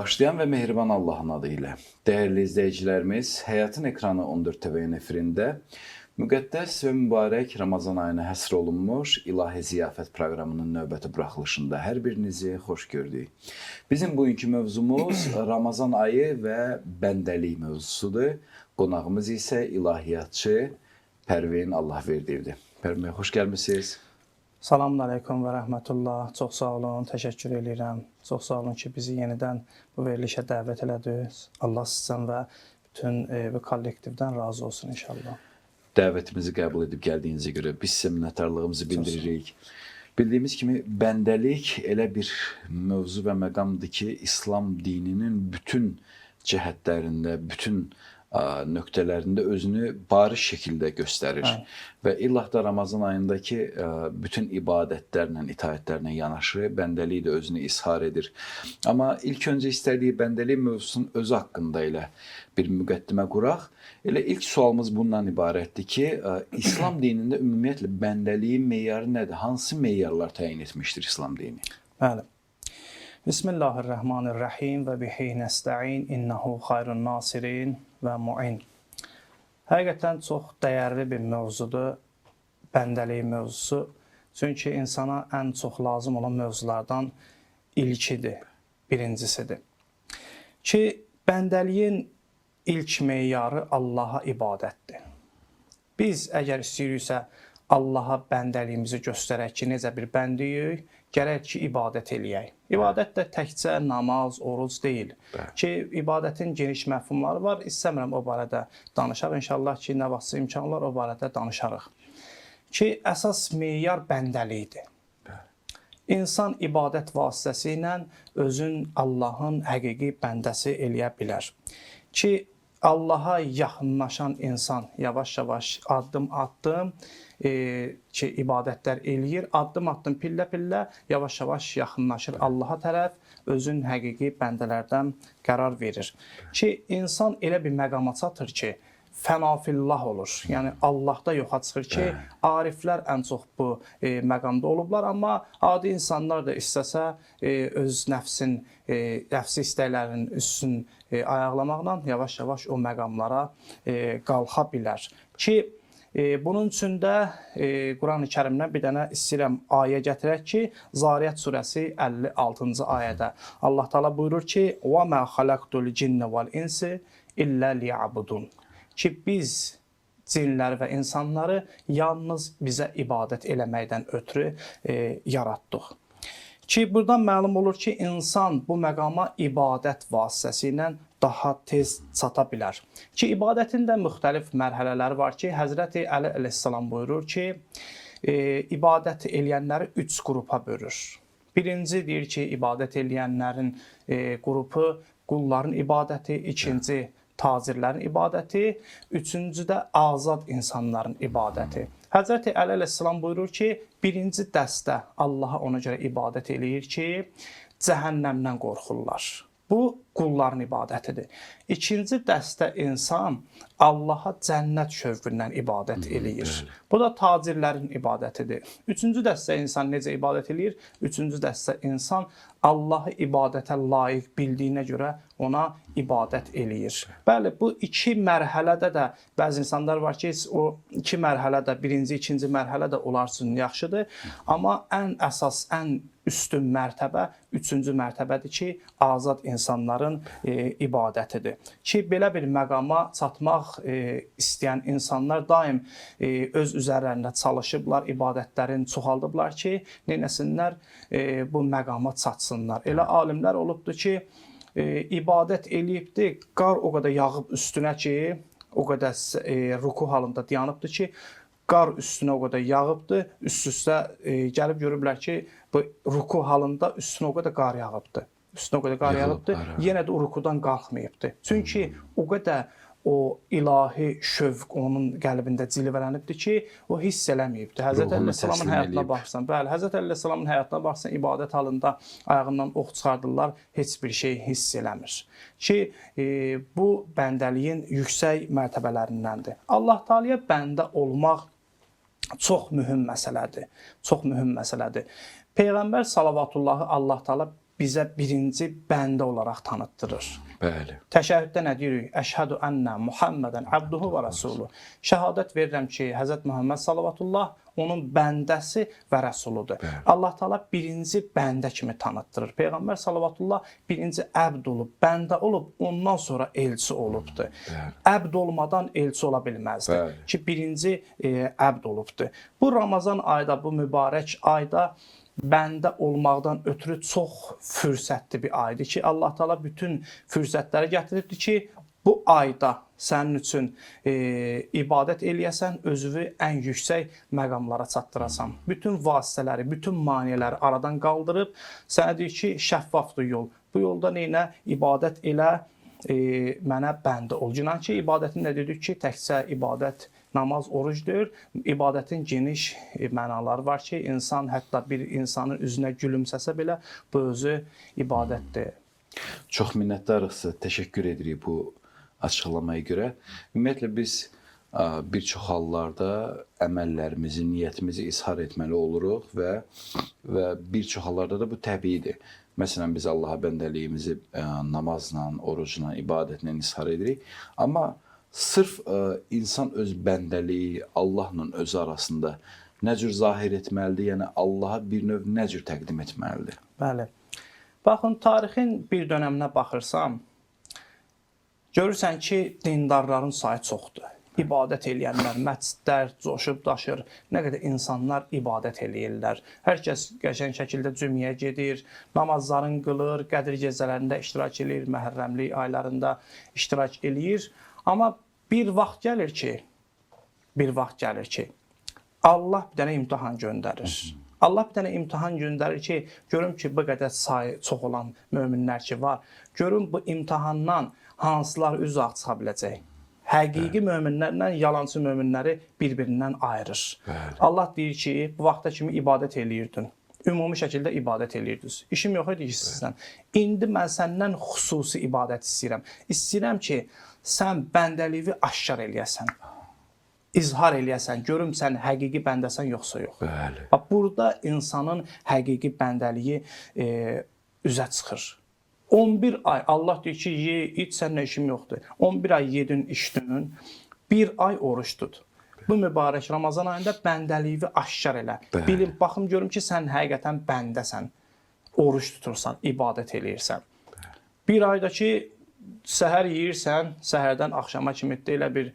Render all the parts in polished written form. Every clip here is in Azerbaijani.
Bağışlayan ve mehriban Allah'ın adıyla. Değerli izleyicilerimiz, Hayatın Ekranı 14 TV'nin efirinde müqəddəs ve mübarek Ramazan ayına həsr olunmuş İlahi Ziyafət programının növbəti buraxılışında hər birinizi xoş gördük. Bizim bugünkü mövzumuz Ramazan ayı ve bəndəlik mövzusudur. Qonağımız isə ilahiyyatçı Pərvin Allahverdiyevdir. Pərvin, xoş gəlmisiniz. Selamun Aleyküm və Rəhmətullah. Çox sağ olun, təşəkkür edirəm. Çox sağ olun ki, bizi yenidən bu verilişə dəvət elədiniz. Allah sizdən və bütün bu kollektivdən razı olsun inşallah. Dəvətimizi qəbul edib gəldiyinizə görə biz sizə minnətdarlığımızı bildiririk. Bildiyimiz kimi bəndəlik elə bir mövzu və məqamdır ki, İslam dininin bütün cəhətlərində, bütün nöqtələrində özünü bariz şəkildə göstərir. Və illah da Ramazan ayındakı bütün ibadətlərlə, itaətlərlə yanaşı bəndəlik də özünü ishar edir. Amma ilk öncə istədiyi bəndəlik mövzusunun özü haqqında ilə bir müqəddimə quraq. Elə ilk sualımız bundan ibarətdir ki, İslam dinində ümumiyyətlə bəndəliyin meyarı nədir? Hansı meyarlar təyin etmişdir İslam dini? Bəli. Bismillahirrahmanirrahim və bihi nəstəin innəhu xayrun nasirin və mu'in. Həqiqətən çox dəyərli bir mövzudur, bəndəlik mövzusu. Çünki insana ən çox lazım olan mövzulardan ilkidir, birincisidir. Ki, bəndəliyin ilk meyarı Allaha ibadətdir. Biz əgər istəyiriksə Allaha bəndəliyimizi göstərək ki, necə bir bəndiyik, gərək ki, ibadət eləyək. İbadət də təkcə namaz, oruc deyil. Ki, ibadətin geniş məfhumları var. İstəmirəm o barədə danışaq. İnşallah ki, nə vaxtsa imkanlar o barədə danışarıq. Ki, əsas meyar bəndəlikdir. İnsan ibadət vasitəsi ilə özün Allahın həqiqi bəndəsi eləyə bilər. Ki, Allaha yaxınlaşan insan yavaş-yavaş, addım-addım ki, ibadətlər eləyir, addım-addım, pillə-pillə, yavaş-yavaş yaxınlaşır Allaha tərəf, özün həqiqi bəndələrdən qərar verir. Ki, insan elə bir məqama çatır ki, fənafillah olur. Yəni, Allahda yoxa çıxır ki, ariflər ən çox bu məqamda olublar, amma adi insanlar da istəsə öz nəfsi istəklərinin üstün ayaqlamaqla yavaş-yavaş o məqamlara qalxa bilər. Ki, bunun üçün də Quran-ı Kərimdən bir dənə istəyirəm ayə gətirək ki, Zariyat surəsi 56-cı ayədə Allah Teala buyurur ki, وَمَا خَلَقْتُ الْجِنَّ وَالْإِنْسِ إِلَّا لِيَعْبُدُونَ. Ki, biz cinləri və insanları yalnız bizə ibadət eləməkdən ötürü yaratdıq. Ki, buradan məlum olur ki, insan bu məqama ibadət vasitəsi ilə daha tez çata bilər. Ki, ibadətin də müxtəlif mərhələləri var ki, Həzrəti Əli əleyhissalam buyurur ki, ibadət eləyənləri 3 qrupa bölür. Birinci deyir ki, ibadət eləyənlərin qrupu qulların ibadəti, ikinci tacirlərin ibadəti, üçüncü də azad insanların ibadəti. Həzrəti Əli əleyhissalam buyurur ki, birinci dəstə Allaha ona görə ibadət eləyir ki, cəhənnəmdən qorxurlar. Bu, qulların ibadətidir. İkinci dəstə insan Allaha cənnət şövqündən ibadət eləyir. Bu da tacirlərin ibadətidir. Üçüncü dəstə insan necə ibadət eləyir? Üçüncü dəstə insan Allahı ibadətə layiq bildiyinə görə ona ibadət eləyir. Bəli, bu iki mərhələdə də bəzi insanlar var ki, o iki mərhələdə, birinci, ikinci mərhələdə onlar üçün yaxşıdır. Amma ən əsas, ən üstün mərtəbə, üçüncü mərtəbədir ki, azad insanların ibadətidir. Ki, belə bir məqama çatmaq istəyən insanlar daim öz üzərlərində çalışıblar, ibadətlərini çoxaldıblar ki, neynəsinlər bu məqama çatsınlar. Elə alimlər olubdur ki, ibadət eləyibdir, qar o qədər yağıb üstünə ki, o qədər ruku halında dayanıbdır ki, qar üstünə o qədər yağıbdır, üst-üstə gəlib görüblər ki, bu ruku halında üstünə o qədər qar yağıbdır. Üstünə o qədər qar yağıbdır, yenə də o rukudan qalxmayıbdır. Çünki o qədər o ilahi şövq onun qəlbində cilvələnibdir ki, o hiss eləməyibdir. Həzrət Əleyhisselamın həyatına baxsan, bəli, Həzrət Əleyhisselamın həyatına baxsan, ibadət halında ayağından ox çıxardırlar, heç bir şey hiss eləmir. Ki, bu bəndəliyin yüksək mərtəbələrindəndir. Allah Teala'ya bəndə olmaq çox mühüm məsələdir. Çox mühüm məsələdir. Peyğəmbər salavatullahı Allah Teala bizə birinci bəndə olaraq tanıtdırır. Bəli. Təşəhhüddə nə deyirik? Əşhədü ənnə Muhammədən abduhu və rasuluhu. Şəhadət verirəm ki, Həzrət Muhammed sallallahu onun bəndəsi və rəsuludur. Allah Taala birinci bəndə kimi tanıtdırır. Peyğəmbər sallallahu birinci əbd olub, bəndə olub, ondan sonra elçi olubdur. Əbd olmadan elçi ola bilməzdi ki, birinci əbd olubdur. Bu Ramazan ayda, bu mübarək ayda bəndə olmaqdan ötürü çox fürsətli bir aydır ki, Allah Taala bütün fürsətləri gətiribdir ki, bu ayda sənin üçün ibadət eləyəsən, özünü ən yüksək məqamlara çatdırasan. Bütün vasitələri, bütün maneələri aradan qaldırıb, sənə deyir ki, şəffafdır yol. Bu yolda neynə? İbadət elə, mənə bəndə ol. Çünki ibadətin nə dedik ki, təkcə ibadət namaz, oruc deyil, ibadətin geniş mənaları var ki, insan hətta bir insanın üzünə gülümsəsə belə bu özü ibadətdir. Çox minnətdarıq sizə, təşəkkür edirik bu açıqlamaya görə. Ümumiyyətlə biz bir çox hallarda əməllərimizi, niyyətimizi izhar etməli oluruq və bir çox hallarda da bu təbiidir. Məsələn, biz Allaha bəndəliyimizi namazla, orucla, ibadətlə izhar edirik. Amma sırf insan öz bəndəliyi Allahla özü arasında nə cür zahir etməlidir, yəni Allaha bir növ nə cür təqdim etməlidir? Bəli. Baxın, tarixin bir dönəminə baxırsam, görürsən ki, dindarların sayı çoxdur. İbadət eləyənlər, məscidlər coşub daşır, nə qədər insanlar ibadət eləyirlər. Hər kəs qəşəng şəkildə cümiyə gedir, namazların qılır, qədir gecələrində iştirak eləyir, məhərrəmlik aylarında iştirak eləyir. Amma bir vaxt gəlir ki, Allah bir dənə imtahan göndərir. Allah bir dənə imtahan göndərir ki, görüm ki, bu qədər sayı çox olan möminlər ki var, görüm bu imtahandan hansılar üz ağ çıxa biləcək. Həqiqi möminlərlə yalancı möminləri bir-birindən ayırır. Allah deyir ki, bu vaxta kimi ibadət eləyirdin. Ümumi şəkildə ibadət eləyirdiniz. İşim yox idi ki, sizdən. İndi mən səndən xüsusi ibadət istəyirəm. İstəyirəm ki, sən bəndəliyi aşkar eləyəsən. İzhar eləyəsən. Görüm sən həqiqi bəndəsən yoxsa yox. Bəli. Bax, burada insanın həqiqi bəndəliyi üzə çıxır. 11 ay Allah deyir ki, ye, iç, səninlə işim yoxdur. 11 ay yedin, içdin, bir ay oruç tut. Bu mübarək Ramazan ayında bəndəliyi aşkar elə. Bilin, baxım, görüm ki, sən həqiqətən bəndəsən. Oruç tutursan, ibadət eləyirsən. Bir ayda ki, səhər yeyirsən, səhərdən axşama kimi elə bir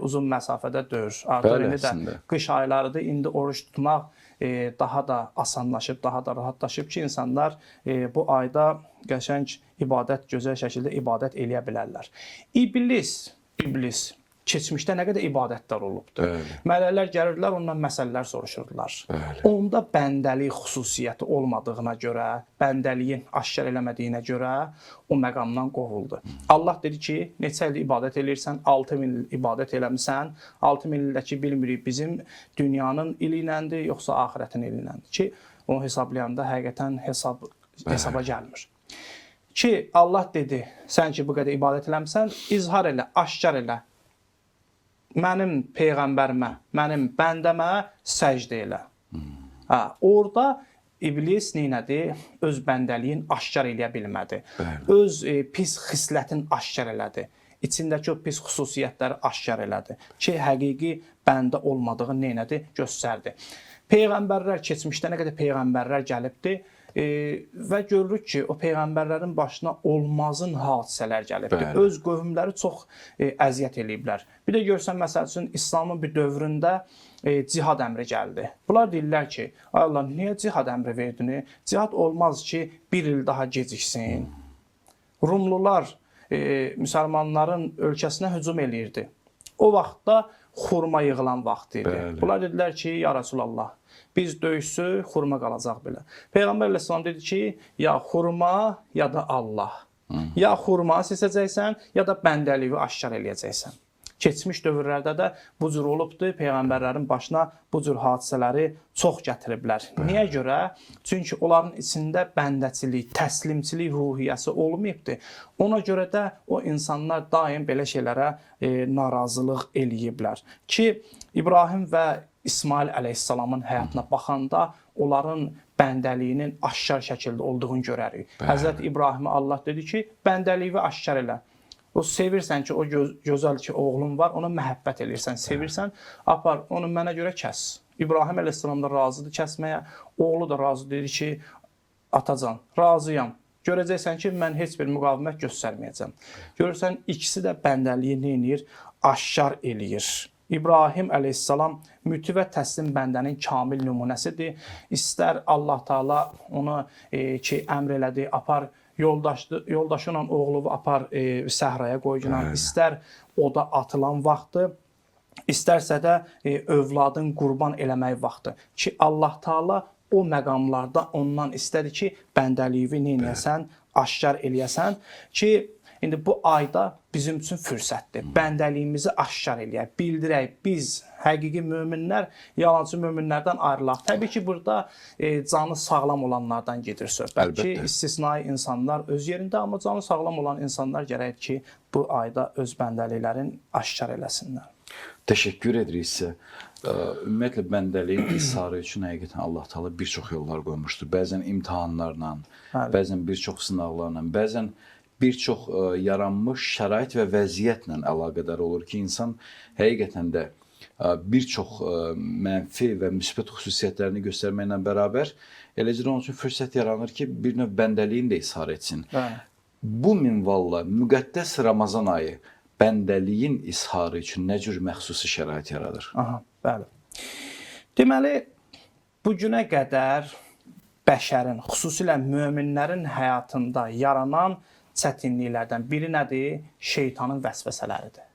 uzun məsafədə döyür. Artıq indi də qış aylarıdır, indi oruç tutmaq daha da asanlaşıb, daha da rahatlaşıb ki, insanlar bu ayda qəşəng ibadət, gözəl şəkildə ibadət eləyə bilərlər. İblis keçmişdə nə qədər ibadətlər olubdur. Mələklər gəlirdilər, ondan məsələlər soruşurdular. Onda bəndəlik xüsusiyyəti olmadığına görə, bəndəliyin aşkar eləmədiyinə görə o məqamdan qovuldu. Allah dedi ki, neçə ildir ibadət eləyirsən, 6000 il ibadət eləmisən, 6000 ildəki bilmirik bizim dünyanın ili iləndir, yoxsa axirətin ili iləndir ki, onu hesablayanda həqiqətən hesaba gəlmir. Ki, Allah dedi, sən ki, bu qədər ibadət eləmisən, izhar elə, aşkar elə. Mənim peyğəmbərimə, mənim bəndəmə səcdə elə. Orada İblis neynədi? Öz bəndəliyin aşkar eləyə bilmədi. Öz pis xislətin aşkar elədi. İçindəki o pis xüsusiyyətləri aşkar elədi. Ki, həqiqi bəndə olmadığı neynədi? Göstərdi. Peyğəmbərlər keçmişdə nə qədər peyğəmbərlər gəlibdi və görürük ki, o peyğəmbərlərin başına olmazın hadisələr gəlibdir. Öz qövmləri çox əziyyət eləyiblər. Bir də görsən, məsəl üçün, İslamın bir dövründə cihad əmri gəldi. Bunlar deyirlər ki, ay Allah, niyə cihad əmri verdin? Cihad olmaz ki, bir il daha geciksin. Rumlular müsəlmanların ölkəsinə hücum eləyirdi. O vaxtda xurma yığılan vaxt idi. Bunlar dedilər ki, ya Rasulallah, biz döyüşsük, xurma qalacaq belə. Peyğəmbər əleyhissalam dedi ki, ya xurma, ya da Allah. Ya xurma seçəcəksən, ya da bəndəliyi aşkar eləyəcəksən. Keçmiş dövrlərdə də bu cür olubdur. Peyğəmbərlərin başına bu cür hadisələri çox gətiriblər. Niyə görə? Çünki onların içində bəndəçilik, təslimçilik ruhiyyəsi olmayıbdır. Ona görə də o insanlar daim belə şeylərə narazılıq eləyiblər. Ki, İbrahim və İsmail əleyhissalamın həyatına baxanda onların bəndəliyinin aşkar şəkildə olduğunu görərik. Həzrət İbrahimə Allah dedi ki, bəndəliyi aşkar elə. O sevirsən ki, o gözəl ki, oğlun var, ona məhəbbət eləyirsən, sevirsən, apar, onu mənə görə kəs. İbrahim əleyhissalam da razıdır kəsməyə, oğlu da razı dedi ki, atacan, razıyam. Görəcəksən ki, mən heç bir müqavimət göstərməyəcəm. Görürsən, ikisi də bəndəliyi neyinir? Aşkar eləyir. İbrahim əleyhissalam müti və təslim bəndənin kamil nümunəsidir. İstər Allah Taala onu ki, əmr elədi, apar, yoldaşınla oğlu apar səhraya qoyucunan, istər oda atılan vaxtı, istərsə də övladın qurban eləmək vaxtı. Ki, Allah Taala o məqamlarda ondan istədi ki, bəndəliyi neynəyəsən, aşkar eləyəsən ki, indi bu ayda bizim üçün fürsətdir. Bəndəliyimizi aşkar eləyək, bildirək. Biz, həqiqi möminlər, yalancı möminlərdən ayrılaq. Təbii ki, burada canı sağlam olanlardan gedir söhbət ki, istisnai insanlar öz yerində, amma canı sağlam olan insanlar gərək ki, bu ayda öz bəndəliklərini aşkar eləsinlər. Təşəkkür edirik sizə. Ümumiyyətlə, bəndəliyin isarı üçün həqiqətən Allah Taala bir çox yollar qoymuşdur. Bəzən imtahanlarla, bəzən bir çox sınaqlarla, bəzən bir çox yaranmış şərait və vəziyyətlə əlaqədar olur ki, insan həqiqətən də bir çox mənfi və müsbət xüsusiyyətlərini göstərməklə bərabər, eləcə də onun üçün fürsət yaranır ki, bir növ bəndəliyin də isar etsin. Bu minvalla müqəddəs Ramazan ayı bəndəliyin isharı üçün nə cür məxsusi şərait yaradır? Aha, bəli. Deməli, bu günə qədər bəşərin, xüsusilə möminlərin həyatında yaranan çətinliklərdən biri nədir? Şeytanın vəsvəsələridir.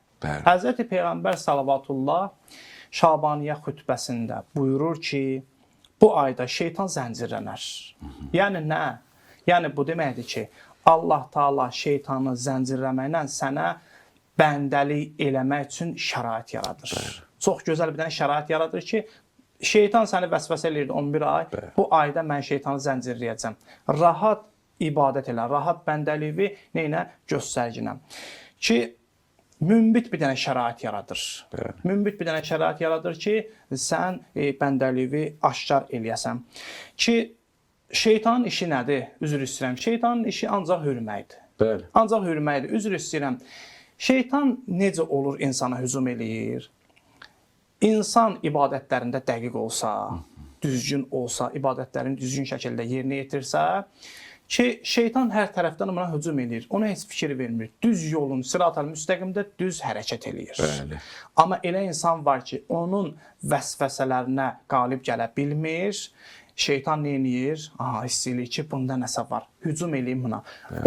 Həzrəti Peyğəmbər salavatullah Şabaniyyə xütbəsində buyurur ki, bu ayda şeytan zəncirlənər. Yəni nə? Yəni bu deməkdir ki, Allah Taala şeytanı zəncirləməklə sənə bəndəlik eləmək üçün şərait yaradır. Çox gözəl bir dənə şərait yaradır ki, şeytan səni vəsvəsə eləyirdi 11 ay, bu ayda mən şeytanı zəncirləyəcəm. Rahat ibadət elə, rahat bəndəliyi neynə göstərginəm. Ki, münbit bir dənə şərait yaradır. Münbit bir dənə şərait yaradır ki, sən bəndəliyi aşkar eləyəsən. Ki, şeytanın işi nədir? Üzr istəyirəm. Şeytanın işi ancaq hürməkdir. Ancaq hürməkdir. Üzr istəyirəm. Şeytan necə olur insana hücum eləyir? İnsan ibadətlərində dəqiq olsa, düzgün olsa, ibadətlərini düzgün şəkildə yerinə yetirsə, ki, şeytan hər tərəfdən ona hücum eləyir. Ona heç fikir vermir. Düz yolun, sırat-ı müstəqimdə düz hərəkət eləyir. Amma elə insan var ki, onun vəsvəsələrinə qalib gələ bilmir. Şeytan neyiniyir? Hiss eləyir ki, bunda nəsə var. Hücum eləyim buna.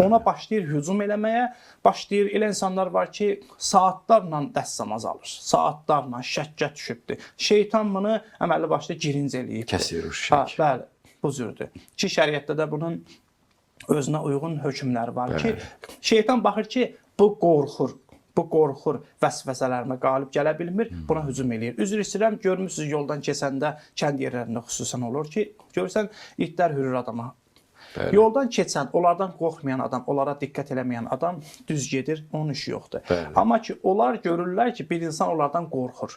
Ona başlayır hücum eləməyə. Başlayır, elə insanlar var ki, saatlarla dəstəmaz alır. Saatlarla şəkkə düşübdür. Şeytan bunu əməlli başda girinc eləyib. Kəsir uşaq. Bəli, bu cürdür. Ki, şəriətdə də bunun özünə uyğun hökmləri var ki, şeytan baxır ki, bu qorxur, vəsvəsələrimə qalib gələ bilmir, buna hücum eləyir. Üzr istəyirəm, görmürsünüz yoldan keçəndə kənd yerlərində xüsusən olur ki, görürsən, itlər hürür adama. Yoldan keçən, onlardan qorxmayan adam, onlara diqqət eləməyən adam düz gedir, onun işi yoxdur. Amma ki, onlar görürlər ki, bir insan onlardan qorxur.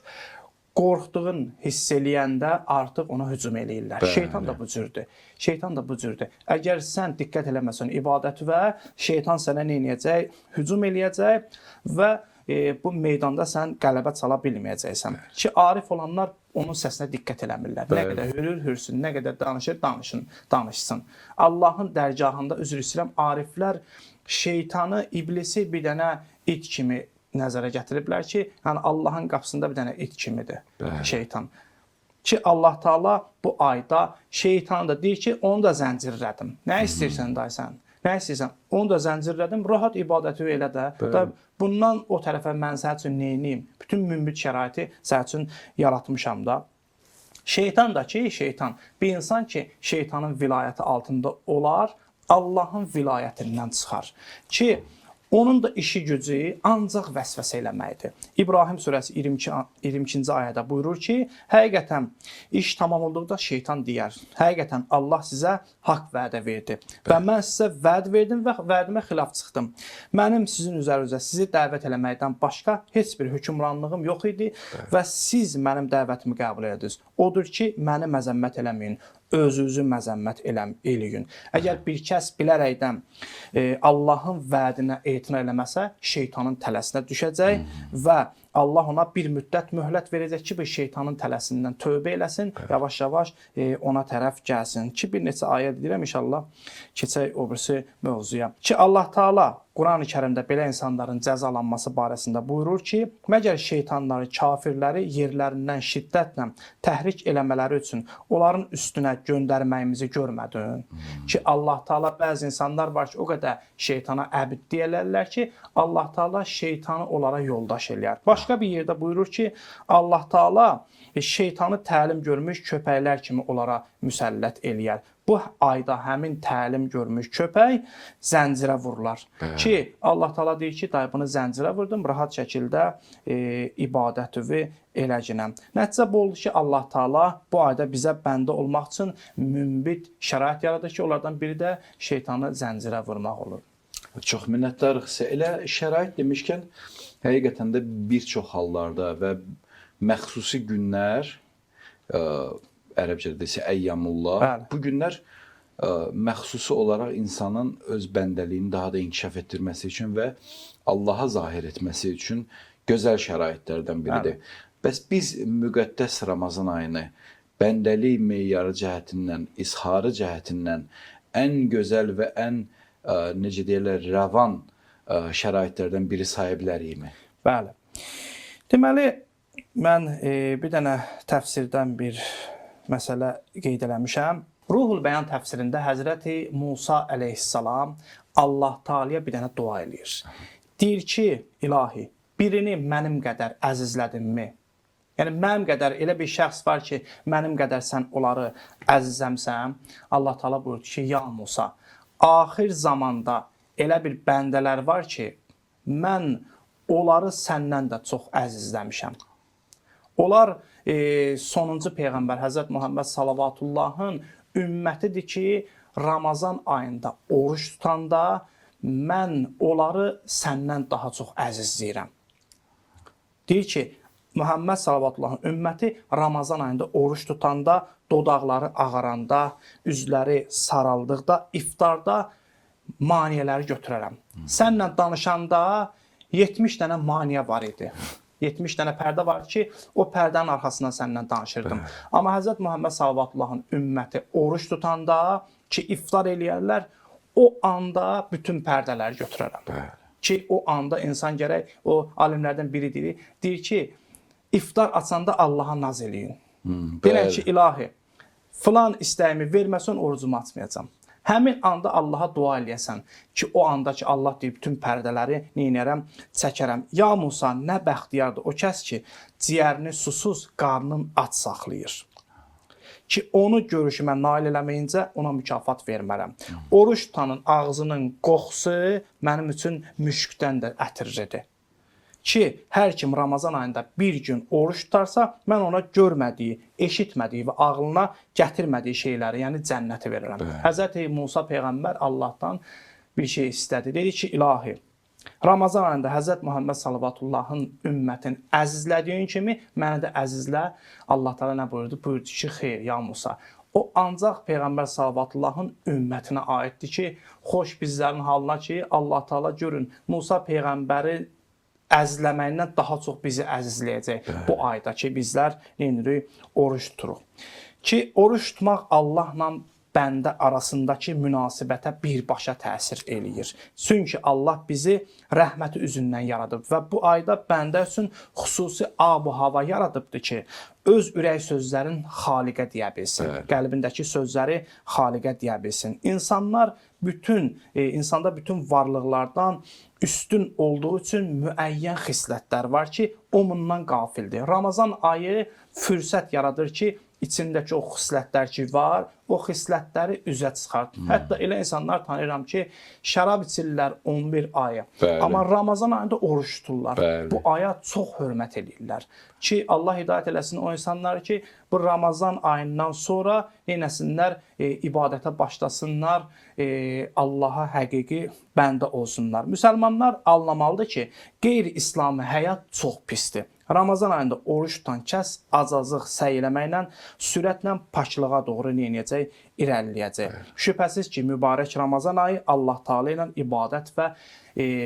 Qorxduğun hiss eləyəndə artıq ona hücum eləyirlər. Şeytan da bu cürdür. Şeytan da bu cürdür. Əgər sən diqqət eləməsən ibadəti və şeytan sənə nə edəcək? Hücum eləyəcək və bu meydanda sən qələbə çala bilməyəcəksən. Ki, arif olanlar onun səsinə diqqət eləmirlər. Nə qədər hürsün, nə qədər danışır, danışsın. Allahın dərgahında üzr istəyirəm, ariflər şeytanı, iblisi bir dənə it kimi nəzərə gətiriblər ki, yəni Allahın qapısında bir dənə it kimidir şeytan. Ki, Allah Taala bu ayda şeytanı da deyir ki, onu da zəncirlədim. Nə istəyirsən daysan? Nə istəyirsən? Onu da zəncirlədim, rahat ibadəti elə də. Bundan o tərəfə mən sənin üçün neyiniyim? Bütün münbit şəraiti sənin üçün yaratmışam da. Şeytan da ki, şeytan. Bir insan ki, şeytanın vilayəti altında olar, Allahın vilayətindən çıxar. Ki, onun da işi gücü ancaq vəsvəsə eləməkdir. İbrahim surəsi 22-ci ayədə buyurur ki, həqiqətən iş tamam olduqda şeytan deyər, həqiqətən Allah sizə haqq vədə verdi və mən sizə vəd verdim və vədimə xilaf çıxdım. Mənim sizin üzərinizə sizi dəvət eləməkdən başqa heç bir hökmranlığım yox idi və siz mənim dəvətimi qəbul ediniz. Odur ki, məni məzəmmət eləməyin. özünüzü məzəmmət eləyin. Əgər bir kəs bilərəkdən Allahın vədinə etina eləməsə, şeytanın tələsinə düşəcək və Allah ona bir müddət möhlət verəcək ki, bu şeytanın tələsindən tövbə eləsin, yavaş-yavaş ona tərəf gəlsin. Ki, bir neçə ayə deyirəm, inşallah keçək o birisi mövzuya. Ki, Allah Taala Quran-ı Kərimdə belə insanların cəzalanması barəsində buyurur ki, məgər şeytanları, kafirləri yerlərindən şiddətlə təhrik eləmələri üçün onların üstünə göndərməyimizi görmədin? Ki, Allah Taala bəzi insanlar var ki, o qədər şeytana əbid deyirlər ki, Allah Taala şeytanı onlara yoldaş eləyər. Başqa bir yerdə buyurur ki, Allah Taala şeytanı təlim görmüş köpəklər kimi onlara müsəllət eləyər. Bu ayda həmin təlim görmüş köpək zəncirə vurular. Ki, Allah Taala deyir ki, dayı bunu zəncirə vurdum, rahat şəkildə ibadətüvi eləcənəm. Nəticə bu oldu ki, Allah Taala bu ayda bizə bəndə olmaq üçün münbit şərait yaradır ki, onlardan biri də şeytanı zəncirə vurmaq olur. Çox minnətdarıq. Elə şərait demişkən, həqiqətən də bir çox hallarda və məxsusi günlər, ərəbcədə desə əyyamullah, bu günlər məxsusi olaraq insanın öz bəndəliyini daha da inkişaf etdirməsi üçün və Allaha zahir etməsi üçün gözəl şəraitlərdən biridir. Bəs biz müqəddəs Ramazan ayını bəndəlik meyarı cəhətindən, izharı cəhətindən ən gözəl və ən, necə deyirlər, rəvan şəraitlərdən biri saya bilərikmi? Bəli. Deməli, mən bir dənə təfsirdən bir məsələ qeyd eləmişəm. Ruhul Bəyan təfsirində Həzrəti Musa əleyhissalam Allah Taala'ya bir dənə dua eləyir. Deyir ki, ilahi, birini mənim qədər əzizlədinmi? Yəni, mənim qədər elə bir şəxs var ki, mənim qədər sən onları əzizləmsən. Allah Taala buyurdu ki, ya Musa, axir zamanda elə bir bəndələr var ki, mən onları səndən də çox əzizləmişəm. Onlar sonuncu Peyğəmbər Həzrət Muhammed Salavatullahın ümmətidir ki, Ramazan ayında oruç tutanda mən onları səndən daha çox əzizləyirəm. Deyir ki, Muhammed Salavatullahın ümməti Ramazan ayında oruç tutanda, dodaqları ağaranda, üzləri saraldıqda, iftarda maniyələri götürərəm. Sənlə danışanda 70 dənə maniyə var idi. 70 dənə pərdə var ki, o pərdənin arxasından səndən danışırdım. Amma Həzrət Muhammed Salavatullahın ümməti oruç tutanda ki, iftar eləyərlər, o anda bütün pərdələri götürərəm. Ki, o anda insan gərək, o alimlərdən biri deyir ki, iftar açanda Allaha naz eləyin. Deyək ki, ilahi, filan istəyimi verməsən orucumu açmayacam. Həmin anda Allaha dua eləyəsən ki, o anda ki, Allah deyib bütün pərdələri neynərəm, çəkərəm. Ya Musa, nə bəxtiyardır o kəs ki, ciyərini susuz, qarnın aç saxlayır. Ki, onu görüşümə nail eləməyincə ona mükafat vermərəm. Oruç tutanın ağzının qoxusu mənim üçün müşkdən də ətirlidir. Ki, hər kim Ramazan ayında bir gün oruç tutarsa, mən ona görmədiyi, eşitmədiyi və ağlına gətirmədiyi şeyləri, yəni cənnəti verirəm. Həzrəti Musa Peyğəmbər Allahdan bir şey istədi. Dedi ki, ilahi, Ramazan ayında Həzrət Muhammed Salavatullahın ümmətin əzizlədiyin kimi məni də əzizlə. Allah Taala nə buyurdu? Buyurdu ki, xeyr, ya Musa. O ancaq Peyğəmbər Salavatullahın ümmətinə aiddir ki, xoş bizlərin halına ki, Allah Taala görün, Musa Peyğəmbəri əzizləməyindən daha çox bizi əzizləyəcək bu ayda ki, bizlər neyinirik? Oruç tuturuq. Ki, oruç tutmaq Allahla bəndə arasındakı münasibətə birbaşa təsir eləyir. Çünki Allah bizi rəhməti üzündən yaradıb və bu ayda bəndə üçün xüsusi ab-hava yaradıbdır ki, öz ürək sözlərin xaliqə deyə bilsin, qəlbindəki sözləri xaliqə deyə bilsin. İnsanda bütün varlıqlardan üstün olduğu üçün müəyyən xislətlər var ki, o bundan qafildir. Ramazan ayı fürsət yaradır ki, içindəki o xislətlər ki var, o xislətləri üzə çıxart. Hətta elə insanlar tanıyıram ki, şərab içirlər 11 ayı. Amma Ramazan ayında oruç tuturlar. Bu aya çox hörmət edirlər. Ki, Allah hidayət eləsin o insanlar ki, bu Ramazan ayından sonra neynəsinlər, ibadətə başlasınlar, Allaha həqiqi bəndə olsunlar. Müsəlmanlar anlamalıdır ki, qeyri-İslami həyat çox pisdir. Ramazan ayında oruç tutan kəs az-azıq səy eləməklə sürətlə paçlığa doğru neyəcək? İrəliləyəcək. Şübhəsiz ki, mübarək Ramazan ayı Allah Taala ilə ibadət və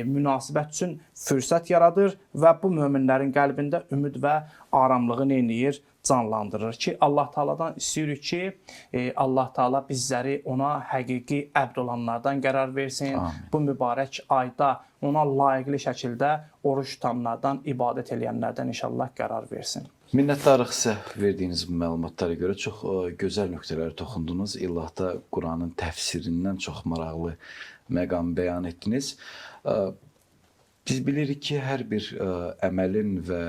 münasibət üçün fürsət yaradır və bu möminlərin qəlbində ümid və aramlığı neyniyir? Canlandırır ki, Allah Taala'dan istəyirik ki, Allah Taala bizləri ona həqiqi əbd olanlardan qərar versin. Amin. Bu mübarək ayda ona layiqli şəkildə oruç tutanlardan, ibadət edənlərdən inşallah qərar versin. Minnətdarıq sizə verdiyiniz bu məlumatlara görə. Çox gözəl nöqtələrə toxundunuz. İllahda Quranın təfsirindən çox maraqlı məqam bəyan etdiniz. Biz bilirik ki, hər bir əməlin və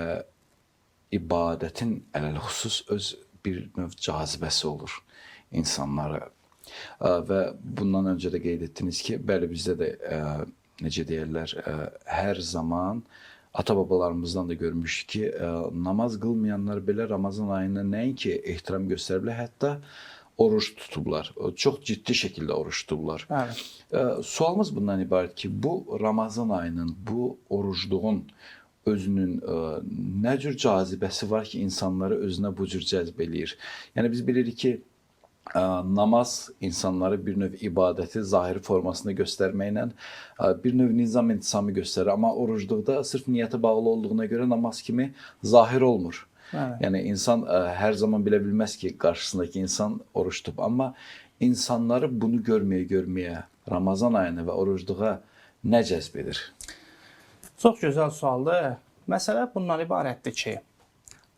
ibadətin ələlxüsus öz bir növ cazibəsi olur insanlara. Və bundan öncə də qeyd etdiniz ki, bəli bizdə də necə deyirlər, hər zaman ata-babalarımızdan da görmüşük ki, namaz qılmayanlar belə Ramazan ayına nəinki ehtiram göstəriblər, hətta oruç tutublar. Çox ciddi şəkildə oruç tutublar. Evet. Sualımız bundan ibarət ki, bu Ramazan ayının, bu orucluğun özünün nə cür cazibəsi var ki, insanları özünə bu cür cəzb eləyir? Yəni biz bilirik ki, namaz insanları bir növ ibadəti zahiri formasında göstərməklə bir növ nizam intisamı göstərir. Amma orucluqda sırf niyyətə bağlı olduğuna görə namaz kimi zahir olmur. Evet. Yəni insan hər zaman bilə bilməz ki, qarşısındakı insan oruç tutub. Amma insanları bunu görməyə Ramazan ayını və orucluğa nə cəzb edir? Çox gözəl sualdır. Məsələ bundan ibarətdir ki,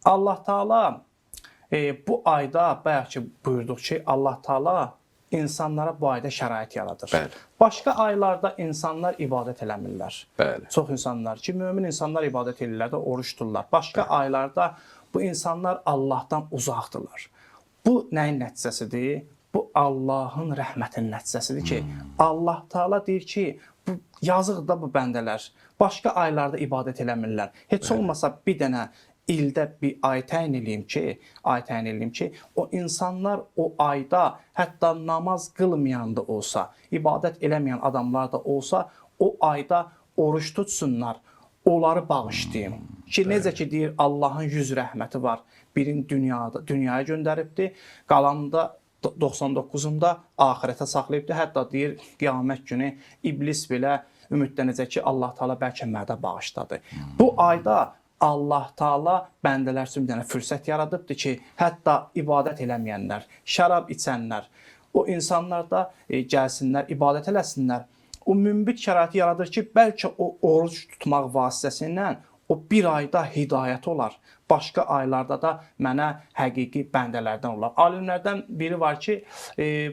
Allah Taala bu ayda bayaq ki buyurduq ki, Allah Taala insanlara bu ayda şərait yaradır. Bəli. Başqa aylarda insanlar ibadət eləmirlər. Bəli. Çox insanlar ki, mömin insanlar ibadət edirlər də oruç tuturlar. Başqa aylarda bu insanlar Allahdan uzaqdırlar. Bu nəyin nəticəsidir? Bu Allahın rəhmətinin nəticəsidir ki, Allah Taala deyir ki, bu yazıq da bu bəndələr başqa aylarda ibadət eləmirlər. Heç olmasa bir dənə ildə bir ay təyin eləyim ki, o insanlar o ayda hətta namaz qılmayan da olsa, ibadət eləməyən adamlar da olsa, o ayda oruç tutsunlar, onları bağışlayım. Ki necə ki deyir Allahın 100 rəhməti var. Birini dünyaya göndəribdi, qalanında 99-unda axirətə saxlayıbdı. Hətta deyir qiyamət günü iblis belə ümidlənəcək ki, Allah Taala bəlkə mənə bağışladı. Bu ayda Allah Taala bəndələr üçün bir dənə fürsət yaradıbdı ki, hətta ibadət eləməyənlər, şərab içənlər, o insanlar da gəlsinlər, ibadət eləsinlər. O münbit şəraiti yaradır ki, bəlkə o oruç tutmaq vasitəsindən o bir ayda hidayət olar. Başqa aylarda da mənə həqiqi bəndələrdən olar. Alimlərdən biri var ki,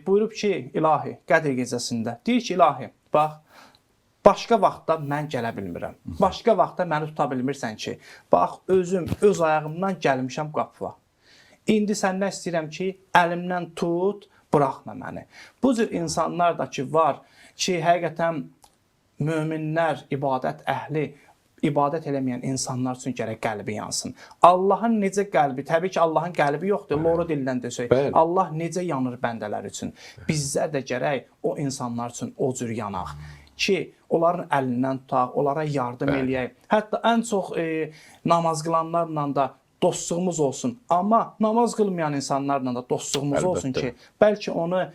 buyurub ki, ilahi, Qədr gecəsində, deyir ki, ilahi, bax, başqa vaxtda mən gələ bilmirəm. Başqa vaxtda məni tuta bilmirsən ki, bax, özüm, öz ayağımdan gəlmişəm qapıva. İndi səndən istəyirəm ki, əlimdən tut, buraxma məni. Bu cür insanlar da ki, var ki, həqiqətən möminlər, ibadət əhli, ibadət eləməyən insanlar üçün gərək qəlbi yansın. Allahın necə qəlbi, təbii ki, Allahın qəlbi yoxdur, loru dildən desək. Allah necə yanır bəndələr üçün. Bizlər də gərək o insanlar üçün o cür yanaq. Ki, onların əlindən tutaq, onlara yardım eləyək. Hətta ən çox namaz qılanlarla da dostluğumuz olsun. Amma namaz qılmayan insanlarla da dostluğumuz olsun ki, bəlkə onu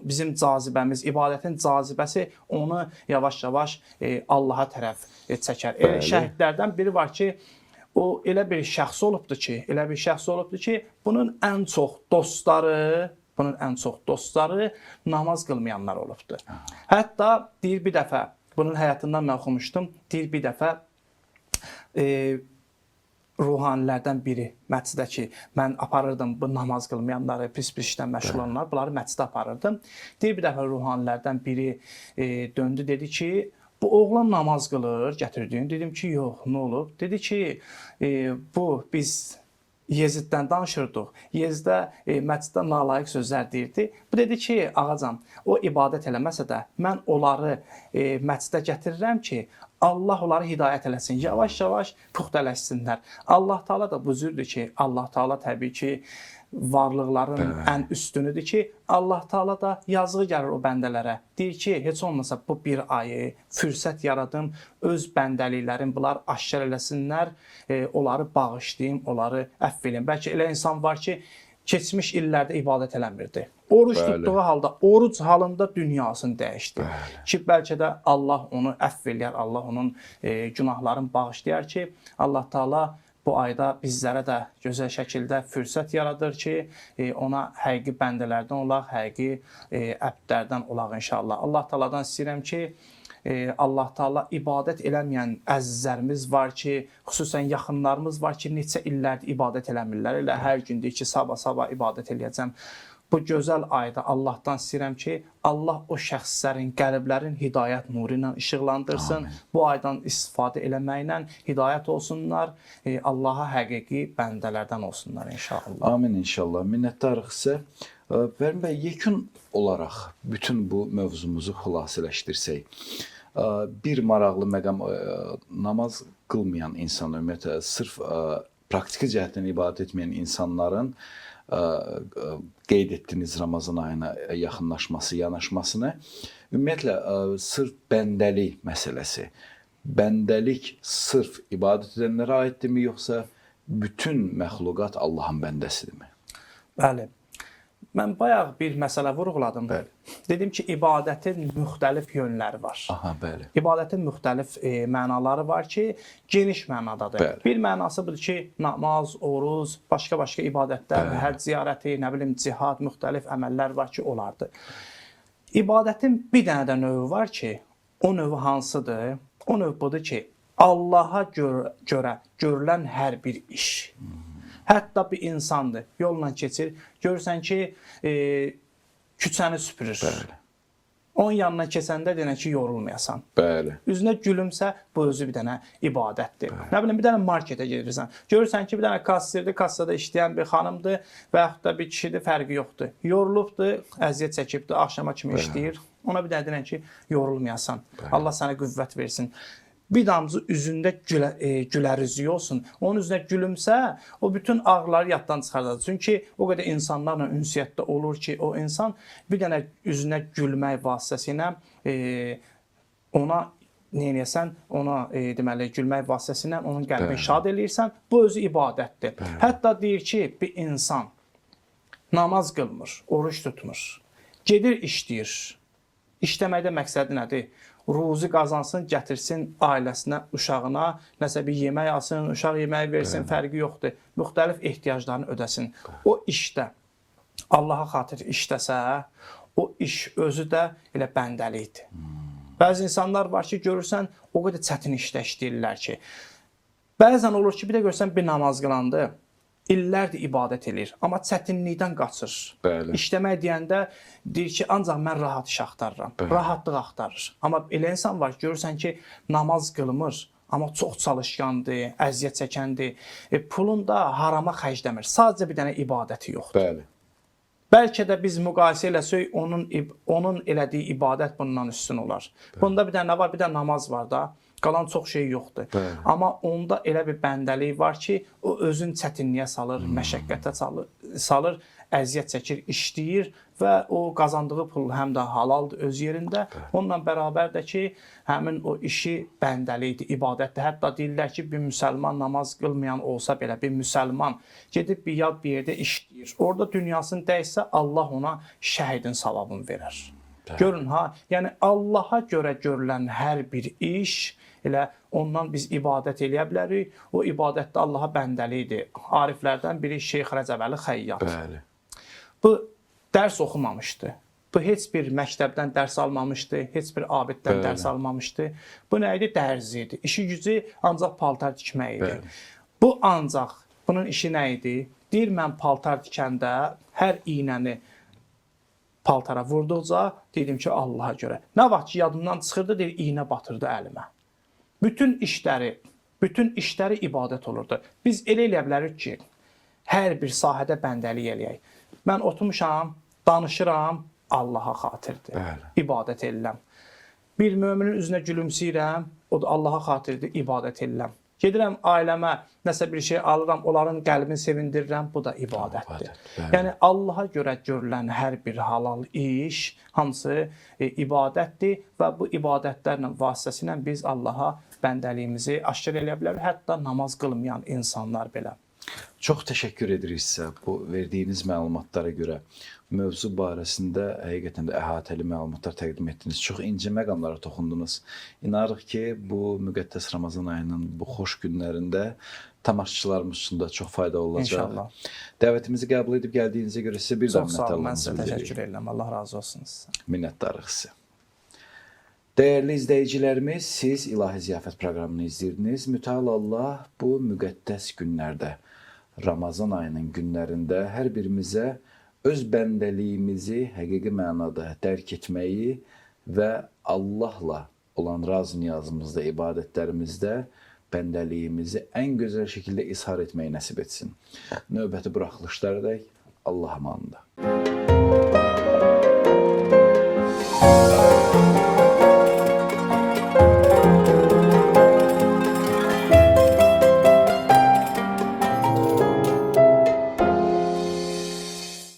bizim cazibəmiz, ibadətin cazibəsi onu yavaş-yavaş Allaha tərəf çəkər. Şəhidlərdən biri var ki, o elə bir şəxs olubdur ki, bunun ən çox dostları namaz qılmayanlar olubdur. Hətta deyir bir dəfə, bunun həyatından mən oxumuşdum, deyir bir dəfə ruhanilərdən biri məscidə ki, mən aparırdım bu namaz qılmayanları, pis işdən məşğul olanlar, bunları məscidə aparırdım. Deyir bir dəfə ruhanilərdən biri döndü, dedi ki, bu oğlan namaz qılır, gətirdiyin. Dedim ki, yox, nə olub? Dedi ki, biz Yeziddən danışırdıq. Yeziddə məsciddə nalayiq sözlər deyirdi. Bu dedi ki, ağacan, o ibadət eləməsə də mən onları məscidə gətirirəm ki, Allah onları hidayət eləsin. Yavaş-yavaş puxtələşsinlər. Allah Taala da bu cürdür ki, Allah Taala təbii ki, varlıqların ən üstünüdür ki, Allah Taala da yazığı gəlir o bəndələrə. Deyir ki, heç olmasa bu bir ayı fürsət yaradım, öz bəndəliklərim bunlar aşkar eləsinlər, onları bağışlayım, onları əfv eləyim. Bəlkə elə insan var ki, keçmiş illərdə ibadət eləmirdi. Oruç tutduğu halda, oruc halında dünyasını dəyişdi. Ki, bəlkə də Allah onu əfv eləyər, Allah onun günahlarını bağışlayar ki, Allah Taala bu ayda bizlərə də gözəl şəkildə fürsət yaradır ki, ona həqiqi bəndələrdən olaq, həqiqi əbdlərdən olaq inşallah. Allah Taala'dan istəyirəm ki, Allah Taala ibadət eləməyən əzizlərimiz var ki, xüsusən yaxınlarımız var ki, neçə illərdir ibadət eləmirlər. Elə hər gün deyir ki, sabah ibadət eləyəcəm. Bu gözəl ayda Allahdan istəyirəm ki, Allah o şəxslərin, qəlblərin hidayət nuru ilə işıqlandırsın. Amin. Bu aydan istifadə eləməklə hidayət olsunlar, Allaha həqiqi bəndələrdən olsunlar inşallah. Amin inşallah. Minnətdarıq sizə. Fərmin bəy, yekun olaraq bütün bu mövzumuzu xülasələşdirsək, bir maraqlı məqam namaz qılmayan insan, ümumiyyətlə sırf praktiki cəhətdən ibadət etməyən insanların qeyd etdiyiniz Ramazan ayına yaxınlaşması, yanaşmasını, ümumiyyətlə sırf bəndəlik məsələsi, bəndəlik sırf ibadət edənlərə aiddirmi, yoxsa bütün məxluqat Allahın bəndəsidirmi? Bəli. Mən bayaq bir məsələ vurğuladım. Bəli. Dedim ki, ibadətin müxtəlif yönləri var. Aha, bəli. İbadətin müxtəlif mənaları var ki, geniş mənadadır. Bəli. Bir mənası budur ki, namaz, oruz, başqa-başqa ibadətlər, həcc ziyarəti, nə bilim, cihad, müxtəlif əməllər var ki, olardır. İbadətin bir dənə də növü var ki, o növü hansıdır? O növ budur ki, Allaha görə görülən hər bir iş. Hətta bir insandır, yolla keçir, görürsən ki, küçəni süpürür. Bəli. Onun yanına keçəndə deyən ki, yorulmayasan. Bəli. Üzünə gülümsə, bu özü bir dənə ibadətdir. Bəli. Nə bilim, bir dənə marketə gedirsən, görürsən ki, bir dənə kassirdir, kassada işləyən bir xanımdır və yaxud da bir kişidir, fərqi yoxdur. Yorulubdur, əziyyət çəkibdir, axşama kimi işləyir. Ona bir dənə deyən ki, yorulmayasan. Bəli. Allah sənə qüvvət versin. Bir damcı üzündə gülər üzü olsun. Onun üzünə gülümsə, o bütün ağrıları yaddan çıxardacaq. Çünki o qədər insanlarla ünsiyyətdə olur ki, o insan bir dənə üzünə gülmək vasitəsilə ona neynəyəsən, ona deməli gülmək vasitəsilə onun qəlbini şad eləyirsən. Bu özü ibadətdir. Bəli. Hətta deyir ki, bir insan namaz qılmır, oruç tutmur, gedir işləyir. İşləməkdə məqsədi nədir? Ruzi qazansın, gətirsin ailəsinə, uşağına, nəsə bir yemək alsın, uşaq yeməyi versin, fərqi yoxdur. Müxtəlif ehtiyaclarını ödəsin. O işdə, Allaha xatir işləsə, o iş özü də elə bəndəlikdir. Bəzi insanlar var ki, görürsən, o qədər çətin işdə işləyirlər ki, bəzən olur ki, bir də görürsən, bir namaz qılandı, illərdir ibadət edir, amma çətinlikdən qaçır. Bəli. İşləmək deyəndə deyir ki, ancaq mən rahat iş axtarıram, rahatlıq axtarır. Amma elə insan var ki, görürsən ki, namaz qılmır, amma çox çalışkandır, əziyyət çəkəndir, pulunu da harama xərcləmir, sadəcə bir dənə ibadəti yoxdur. Bəli. Bəlkə də biz müqayisə eləsək, onun elədiyi ibadət bundan üstün olar. Bunda bir dənə nə var? Bir dənə namaz var da. Qalan çox şey yoxdur. Bəli. Amma onda elə bir bəndəlik var ki, o özün çətinliyə salır, məşəqqətə salır, əziyyət çəkir, işləyir və o qazandığı pul həm də halaldır öz yerində. Bəli. Onunla bərabər də ki, həmin o işi bəndəlikdir, ibadətdir. Hətta deyirlər ki, bir müsəlman namaz qılmayan olsa belə, bir müsəlman gedib bir yad bir yerdə işləyir. Orada dünyasını dəysə, Allah ona şəhidin savabını verər. Bəli. Görün ha, yəni Allaha görə görülən hər bir iş, elə ondan biz ibadət eləyə bilərik. O ibadətdə Allaha bəndəlikdir. Ariflərdən biri Şeyx Rəcəbəli Xəyyat. Bəli. Bu dərs oxumamışdı. Bu heç bir məktəbdən dərs almamışdı, heç bir abiddən dərs almamışdı. Bu nə idi? Dərzi idi. İşi gücü ancaq paltar tikmək idi. Bəli. Bu ancaq, bunun işi nə idi? Deyir, mən paltar tikəndə hər iynəni paltara vurduqca dedim ki, Allaha görə. Nə vaxt ki, yadımdan çıxırdı, deyir, iynə batırdı əlimə. Bütün işləri ibadət olurdu. Biz elə eləyə bilərik ki, hər bir sahədə bəndəlik eləyək. Mən oturmuşam, danışıram, Allaha xatirdir. Bəli. İbadət edirəm. Bir möminin üzünə gülümsəyirəm, o da Allaha xatirdir, ibadət edirəm. Gedirəm ailəmə, nəsə bir şey alıram, onların qəlbini sevindirirəm, bu da ibadətdir. Yəni Allaha görə görülən hər bir halal iş, hamısı ibadətdir və bu ibadətlərlə vasitəsilə biz Allaha bəndəliyimizi aşkar eləyə bilərik, hətta namaz qılmayan insanlar belə. Çox təşəkkür edirik sizə bu verdiyiniz məlumatlara görə. Mövzu barəsində həqiqətən də əhatəli məlumatlar təqdim etdiniz. Çox incə məqamlara toxundunuz. İnanırıq ki, bu müqəddəs Ramazan ayının bu xoş günlərində tamaşaçılarımız üçün də çox faydalı olacaq. İnşallah. Dəvətimizi qəbul edib gəldiyinizə görə sizə bir daha Çox sağ olun, mən minnətdarlığımızı sizə bildiririk. təşəkkür edirəm. Allah razı olsun sizə. Minnətdarıq sizə. Dəyərli izləyicilərimiz, siz İlahi Ziyafət proqramını izləyirdiniz. Mütəal Allah bu müqəddəs günlərdə, Ramazan ayının günlərində hər birimizə öz bəndəliyimizi həqiqi mənada dərk etməyi və Allahla olan razı niyazımızda, ibadətlərimizdə bəndəliyimizi ən gözəl şəkildə izhar etməyi nəsib etsin. Növbəti buraxılışlardayıq. Allah amanında.